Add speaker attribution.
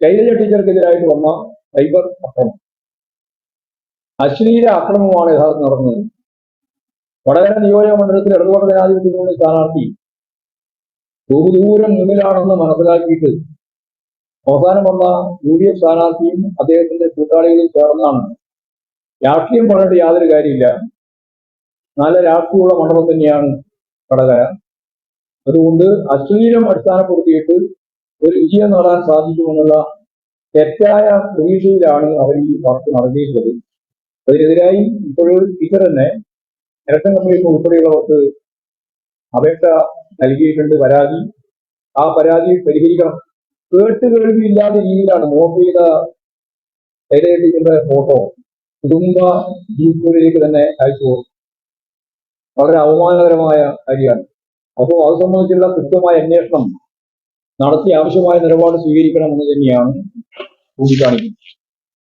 Speaker 1: ശൈലജ ടീച്ചർക്കെതിരായിട്ട് വന്ന സൈബർ ആക്രമണം, അശ്ലീല ആക്രമണമാണ് യഥാർത്ഥം നടന്നത്. വടകര നിയോജക മണ്ഡലത്തിൽ ഇടതുപക്ഷ ജനാധിപത്യത്തിനുള്ള സ്ഥാനാർത്ഥി ദൂരം മുന്നിലാണെന്ന് മനസ്സിലാക്കിയിട്ട് അവസാനം വന്ന UDF സ്ഥാനാർത്ഥിയും അദ്ദേഹത്തിന്റെ കൂട്ടാളികളും ചേർന്നാണ്. രാഷ്ട്രീയം പറഞ്ഞിട്ട് യാതൊരു കാര്യമില്ല. നല്ല രാഷ്ട്രീയമുള്ള മണ്ഡലം തന്നെയാണ് വടകര. അതുകൊണ്ട് അശ്ലീലം അടിസ്ഥാനപ്പെടുത്തിയിട്ട് ഒരു വിജയം നേടാൻ സാധിക്കുമെന്നുള്ള തെറ്റായ പ്രതീക്ഷയിലാണ് അവർ ഈ വർക്ക് നടത്തിയിട്ടുള്ളത്. അതിനെതിരായി ഇപ്പോഴും ടീച്ചർ തന്നെ ഇലക്ഷൻ കമ്മീഷൻ ഉൾപ്പെടെയുള്ളവർക്ക് അപേക്ഷ നൽകിയിട്ടുണ്ട്. ആ പരാതി പരിഹരിക്കണം. കേട്ടുകേൾവിയില്ലാത്ത രീതിയിലാണ് മോഫ് ചെയ്ത ശൈലജ ടീച്ചറുടെ ഫോട്ടോ കുടുംബ ഗ്രൂപ്പുകളിലേക്ക് തന്നെ അയച്ചു പോകും. വളരെ അവമാനകരമായ കാര്യമാണ്. അപ്പോൾ അത് സംബന്ധിച്ചുള്ള കൃത്യമായ അന്വേഷണം നടത്തി ആവശ്യമായ നിലപാട് സ്വീകരിക്കണമെന്ന് തന്നെയാണ് ചൂണ്ടിക്കാണിക്കുന്നത്.